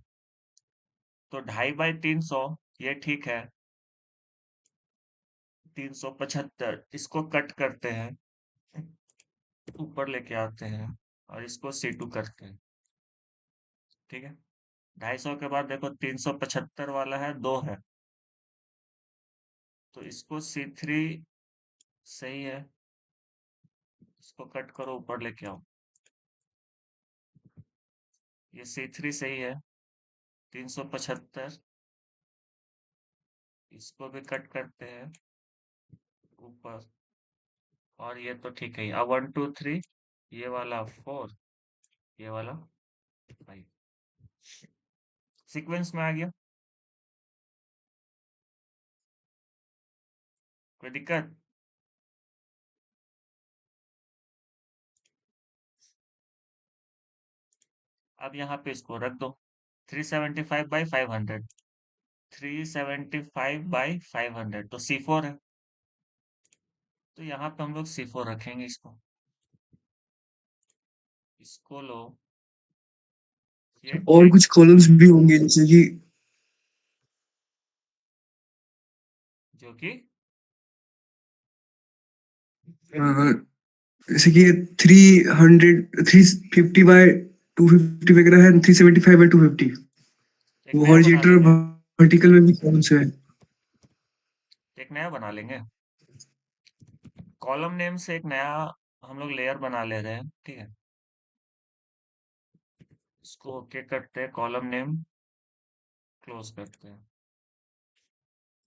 तो 2.5/300 ये ठीक है। 375 इसको कट करते हैं, ऊपर लेके आते हैं, और इसको C2 करते हैं, ठीक है। 250 के बाद देखो 375 वाला है, 2 है, तो इसको C3 सही है, इसको कट करो, ऊपर लेके आओ, ये C3 सही है। 375 इसको भी कट करते हैं ऊपर, और ये तो ठीक है। अब 1 2 3, ये वाला 4, ये वाला 5, सीक्वेंस में आ गया। कोई दिक्कत? अब यहाँ पे इसको रख दो, 375/500, 375/500 तो C4 है। तो यहाँ पे हम लोग C4 रखेंगे, इसको लो, ये और ट्रिक। कुछ कॉलम्स भी होंगे जैसे कि जो कि अ, जैसे कि 350/250 वगैरह है, 375/250। एक वो नया बना हॉरिजॉन्टल और लेंगे, वर्टिकल में भी कौन से है? एक नया बना लेंगे, कॉलम नेम से एक नया हम लोग लेयर बना ले रहे हैं, ठीक है। इसको ओके करते हैं, कॉलम नेम क्लोज करते हैं,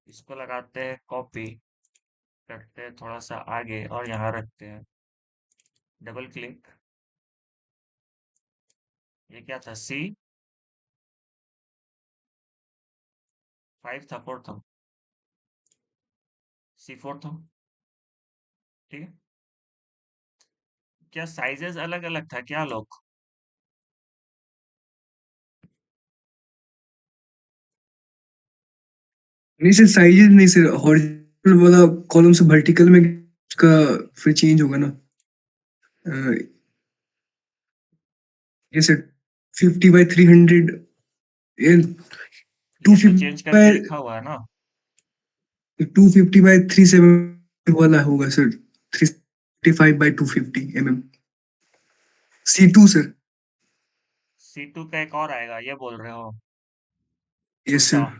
इसको लगाते हैं कॉपी, करते हैं थोड़ा सा आगे और यहाँ रखते हैं, डबल क्लिक। ये क्या था, C5 था, 4 था, C4 था, ठीक है। क्या साइजेस अलग अलग था क्या लोग? नहीं सर, साइजेस नहीं सर, हॉरिजॉन्टल वाला कॉलम से वर्टिकल में का फिर चेंज होगा ना। अ, ये सर 50/300, ये टू ये तो चेंज फिफ्टी करके बाय लिखा हुआ है ना। 250/370 वाला होगा sir, 355/250 mm। C2 sir. C2 का एक और आएगा, ये बोल रहे हो? यस उल्टा। सर।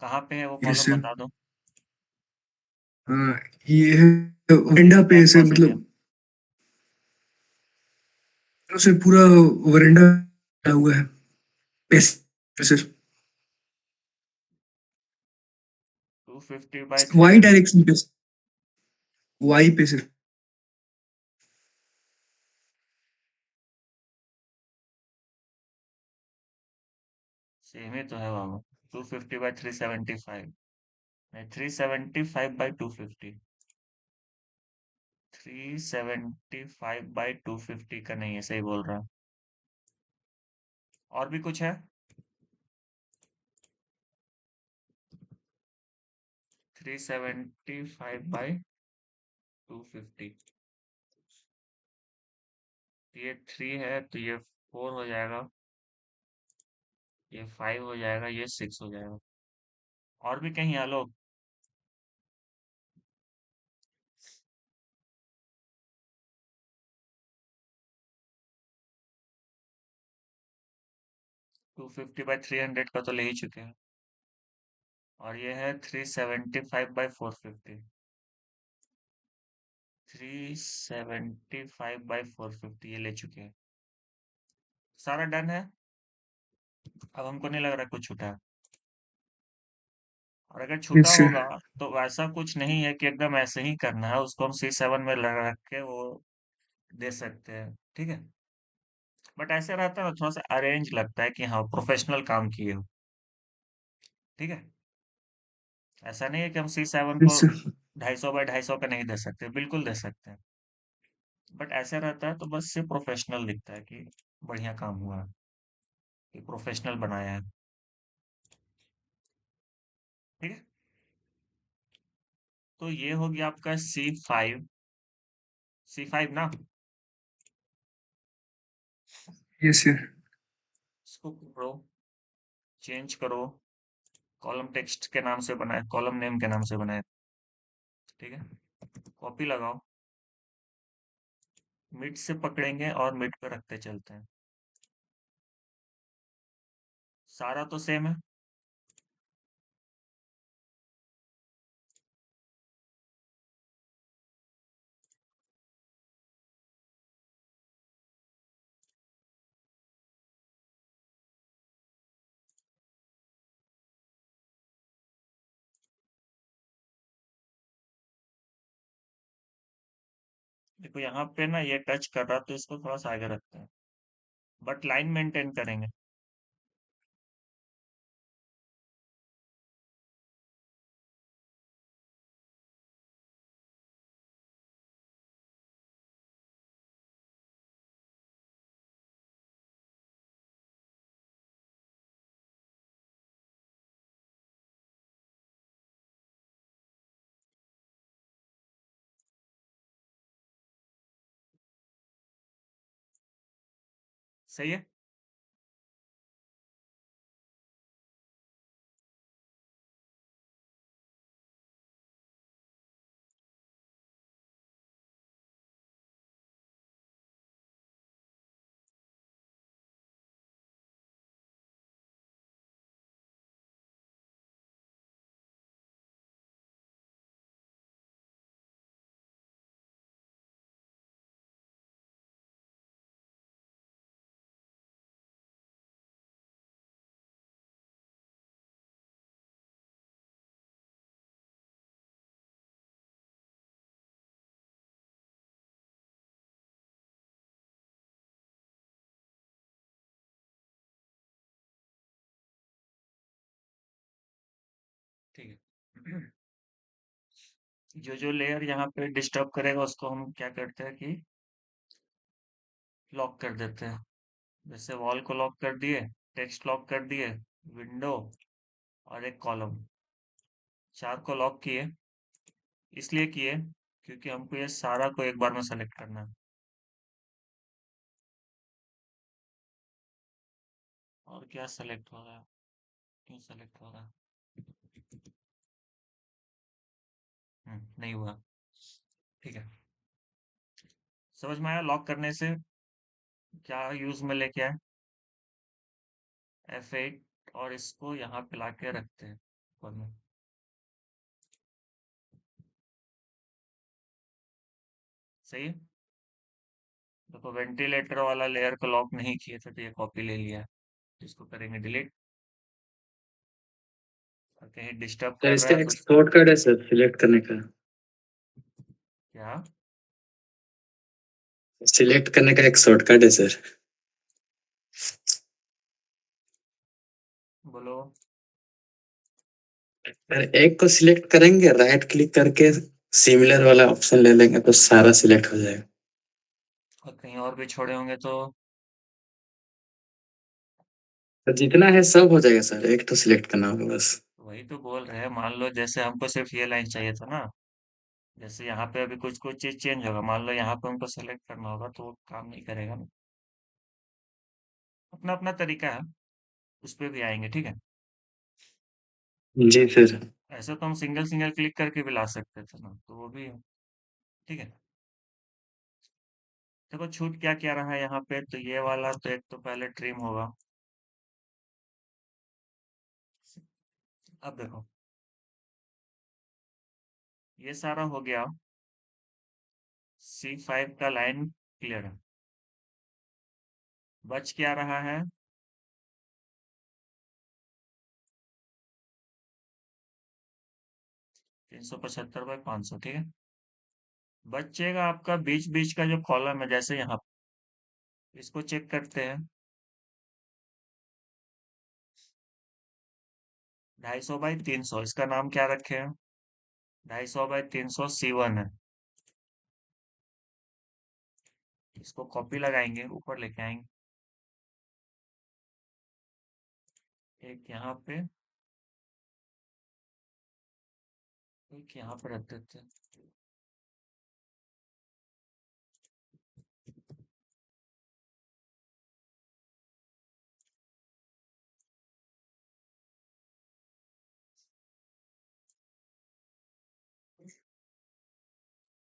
कहाँ पे है वो यस कॉलम, सर। बता दो। हाँ, ये है वरेंडा पे एग्जैक्ट से पॉजिटिव। मतलब उसे पूरा वरेंडा बना हुआ है। Yes sir. 250 by 3 y hundred direction पे, वाई पे सर। सेम ही तो है बाबू। 250 बाई 375। नहीं, 375 बाई 250। 375 बाई 250 का नहीं है, सही बोल रहा। और भी कुछ है? 375 बाई 250। ये 3 है तो ये 4 हो जाएगा, ये 5 हो जाएगा, ये 6 हो जाएगा। और भी कहीं आलोक? 250 बाई 300 का तो ले ही चुके हैं। और ये है 375 बाई 450। 375 बाई 450 ये ले चुके हैं। सारा डन है। अब हमको नहीं लग रहा कुछ छूटा है। और अगर छूटा यस सर। होगा तो वैसा कुछ नहीं है कि एकदम ऐसे ही करना है, उसको हम C7 में रख के वो दे सकते हैं, ठीक है। बट ऐसे रहता है ना, थोड़ा सा अरेंज लगता है कि हाँ प्रोफेशनल काम किए हो, ठीक है। ऐसा नहीं है कि हम C7 को यस सर। 250 बाई 250 का नहीं दे सकते, बिल्कुल दे सकते हैं। बट ऐसे रहता है तो बस से प्रोफेशनल दिखता है कि बढ़िया काम हुआ है, कि प्रोफेशनल बनाया है, ठीक है। तो ये हो गया आपका C5। C5 ना। Yes sir. इसको करो, चेंज करो, कॉलम टेक्स्ट के नाम से बनाए, कॉलम नेम के नाम से बनाए, ठीक है। कॉपी लगाओ, मिड से पकड़ेंगे और मिड पे रखते चलते हैं। सारा तो सेम है। देखो यहाँ पे ना ये टच कर रहा, तो इसको थोड़ा सा आगे रखते हैं, बट लाइन मेंटेन करेंगे। सही है। ठीक है। जो जो लेयर यहाँ पे डिस्टर्ब करेगा उसको हम क्या करते हैं कि लॉक कर देते हैं। जैसे वॉल को लॉक कर दिए, टेक्स्ट लॉक कर दिए, विंडो और एक कॉलम, चार को लॉक किए। इसलिए किए क्योंकि हमको ये सारा को एक बार में सेलेक्ट करना है। और क्या सेलेक्ट हो रहा है, क्यों सेलेक्ट हो रहा है? नहीं हुआ। ठीक है। समझ में आया लॉक करने से क्या यूज में लेके आए? F8 और इसको यहाँ पे लाके रखते हैं ऊपर में। सही है। देखो वेंटिलेटर वाला लेयर को लॉक नहीं किए थे तो ये कॉपी ले लिया है। तो इसको करेंगे डिलीट। और कहीं डिस्टर्ब सर कर रहा इसका है एक तो शॉर्टकट है सर सिलेक्ट करने का। क्या? सिलेक्ट करने का एक शॉर्टकट है सर। बोलो। सर एक को सिलेक्ट करेंगे राइट क्लिक करके सिमिलर वाला ऑप्शन ले लेंगे तो सारा सिलेक्ट हो जाएगा। और कहीं और भी छोड़े होंगे तो? तो जितना है सब हो जाएगा सर एक तो सिलेक्ट करना होगा बस। वही तो बोल रहे हैं, मान लो जैसे हमको सिर्फ ये लाइन चाहिए था ना। जैसे यहाँ पे अभी कुछ कुछ चीज चेंज होगा, मान लो यहाँ पे हमको सेलेक्ट करना होगा तो वो काम नहीं करेगा ना। अपना अपना तरीका है, उस पे भी आएंगे, ठीक है। जी सर। ऐसे तो हम सिंगल सिंगल क्लिक करके भी ला सकते थे ना, तो वो भी है, ठीक है। देखो छूट क्या क्या रहा है यहाँ पे, तो ये वाला तो एक तो पहले ट्रिम होगा। अब देखो, ये सारा हो गया। C5 का लाइन क्लियर है। बच क्या रहा है? 375/500, ठीक है। बचेगा आपका बीच बीच का जो कॉलम है, जैसे यहाँ, इसको चेक करते हैं। 250/300, इसका नाम क्या रखे हैं? 250/300 C1 है। इसको कॉपी लगाएंगे, ऊपर लेके आएंगे। एक यहाँ पे, एक यहाँ पे रख देते हैं।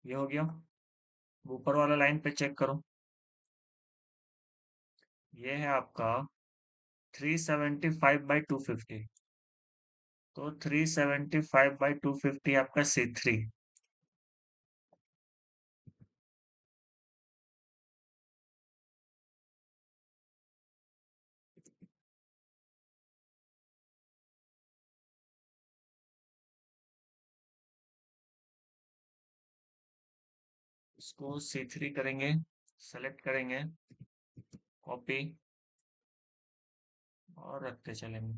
ये हो गया। ऊपर वाला लाइन पे चेक करो। ये है आपका 375/250। तो 375/250 आपका C3। इसको C3 करेंगे, सेलेक्ट करेंगे, कॉपी, और रखते चलेंगे।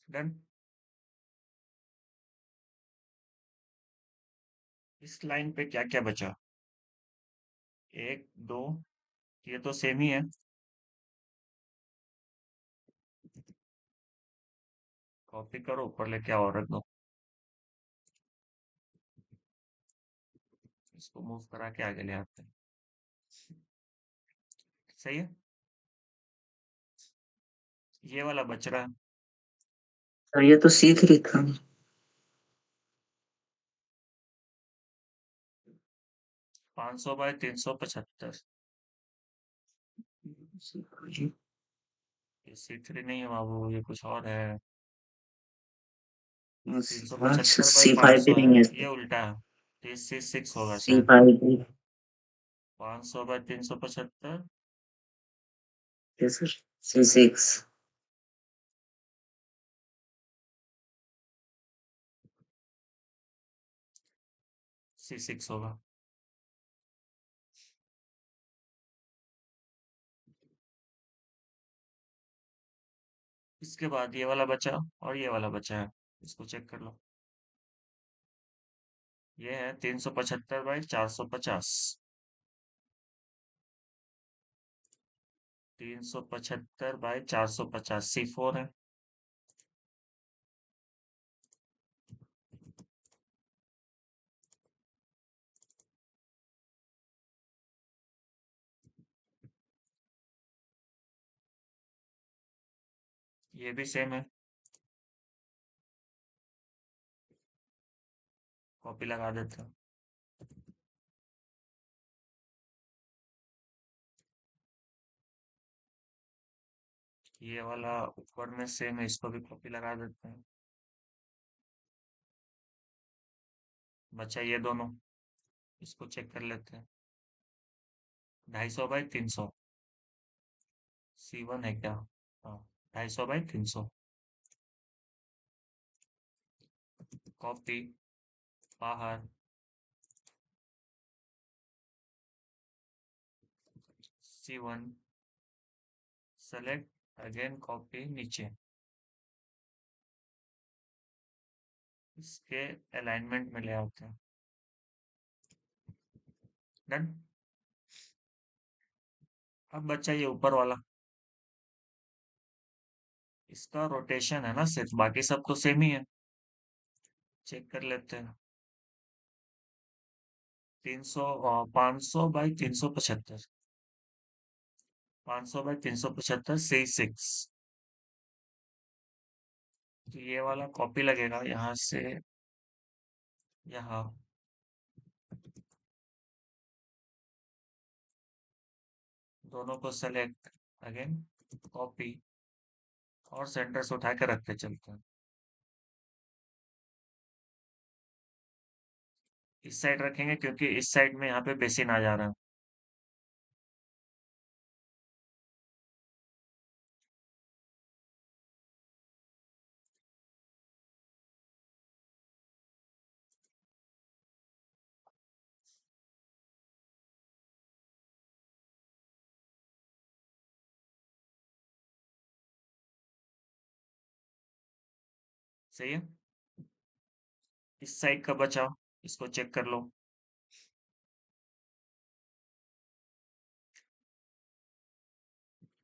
डन। इस लाइन पे क्या क्या बचा? एक, दो, ये तो सेम ही है। कॉपी करो, ऊपर लेके आओ, रख दो। इसको मूव करा के आगे ले आते हैं। सही है। ये वाला बच रहा है। सर ये तो C3 था। 500/375। ये C3 नहीं है बाबू, ये कुछ और है। तीन सौ अच्छा पचहत्तर बाई पाँच C5 भी सौ है। नहीं है ये सर। उल्टा है, तो ये C6 होगा शायद। C5 भी 500/375। है सर। C6। C6 होगा। इसके बाद ये वाला बचा, और ये वाला बचा है। इसको चेक कर लो। ये है 375/450। 375/450 C4 है। ये भी सेम है, कॉपी लगा देते हैं। ये वाला ऊपर में सेम है, इसको भी कॉपी लगा देते हैं। बचा ये दोनों, इसको चेक कर लेते हैं। 250/300 C1 है क्या? हाँ, 250/300। कॉपी, बाहर, C1, सेलेक्ट अगेन, कॉपी नीचे, इसके अलाइनमेंट में ले आते हैं। डन। अब बच्चा ये ऊपर वाला, इसका रोटेशन है ना सिर्फ, बाकी सब तो सेम ही है। चेक कर लेते हैं। 300, 500/375, 500/375 C6। तो ये वाला कॉपी लगेगा यहाँ से यहाँ, दोनों को सेलेक्ट अगेन, कॉपी, और सेंटर से उठा के रखते चलते हैं। इस साइड रखेंगे क्योंकि इस साइड में यहाँ पे बेसिन आ जा रहा है। सही है। इस साइड का बचाव, इसको चेक कर लो।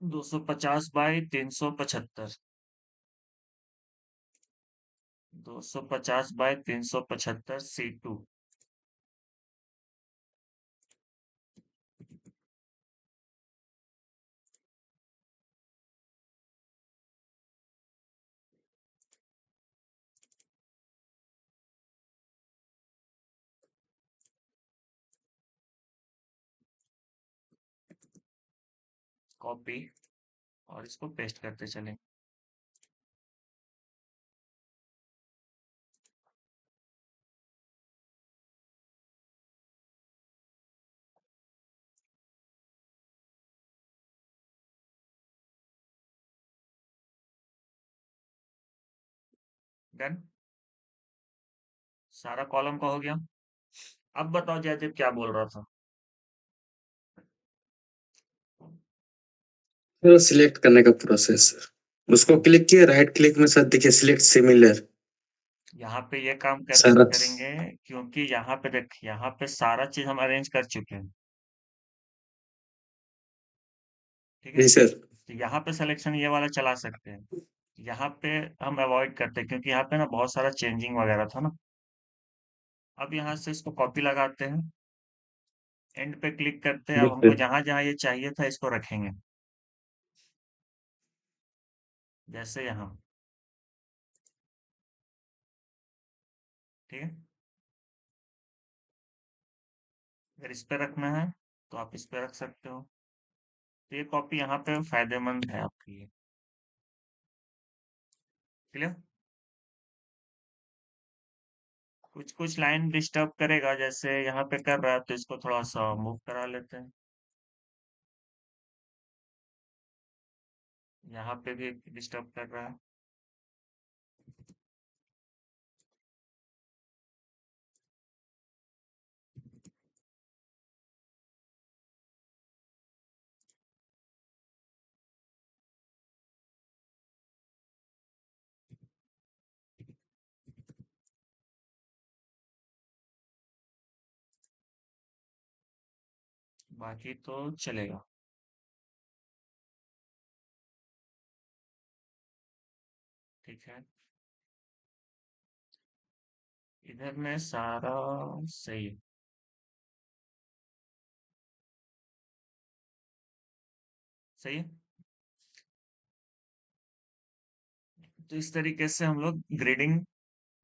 250/375, 250/375 C2। कॉपी, और इसको पेस्ट करते चलें। डन। सारा कॉलम का हो गया। अब बताओ जयदीप क्या बोल रहा था। पूरा सिलेक्ट करने का प्रोसेस, उसको क्लिक किए, राइट क्लिक में सर देखिए सिलेक्ट सिमिलर यहाँ पे ये काम कैसे सारा। करेंगे, क्योंकि यहाँ पे देख, यहाँ पे सारा चीज हम अरेंज कर चुके हैं। ठीक है, जी सर। तो यहाँ पे सिलेक्शन ये वाला चला सकते हैं। यहाँ पे हम अवॉइड करते हैं क्योंकि यहाँ पे ना बहुत सारा चेंजिंग वगैरह था ना। अब यहाँ से इसको कॉपी लगाते हैं, एंड पे क्लिक करते हैं। जी अब हमको सर। जहां जहां ये चाहिए था इसको रखेंगे, जैसे यहाँ। ठीक है, अगर इस पे रखना है तो आप इस पे रख सकते हो। तो ये कॉपी यहाँ पे फायदेमंद है आपके लिए। क्लियर। कुछ कुछ लाइन डिस्टर्ब करेगा, जैसे यहाँ पे कर रहा है तो इसको थोड़ा सा मूव करा लेते हैं। यहाँ पे भी डिस्टर्ब कर रहा है। बाकी तो चलेगा। ठीक है, इधर में सारा सही है। सही है। तो इस तरीके से हम लोग ग्रेडिंग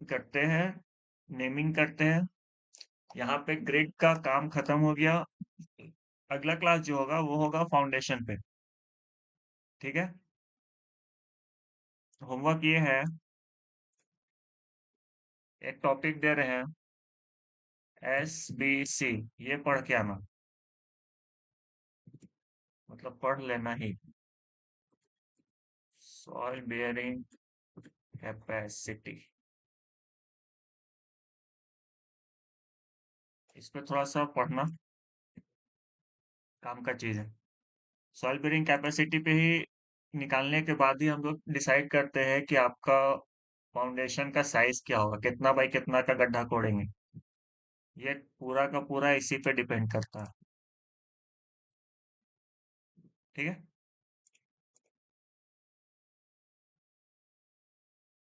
करते हैं, नेमिंग करते हैं। यहाँ पे ग्रिड का काम खत्म हो गया। अगला क्लास जो होगा वो होगा फाउंडेशन पे। ठीक है, होमवर्क ये है, एक टॉपिक दे रहे हैं SBC, ये पढ़ के आना, मतलब पढ़ लेना ही। सॉइल बेयरिंग कैपेसिटी, इस पे थोड़ा सा पढ़ना काम का चीज है। सॉइल बेयरिंग कैपेसिटी पे ही निकालने के बाद ही हम लोग डिसाइड करते हैं कि आपका फाउंडेशन का साइज क्या होगा, कितना बाई कितना का गड्ढा कोड़ेंगे। ये पूरा का पूरा इसी पे डिपेंड करता है। ठीक है।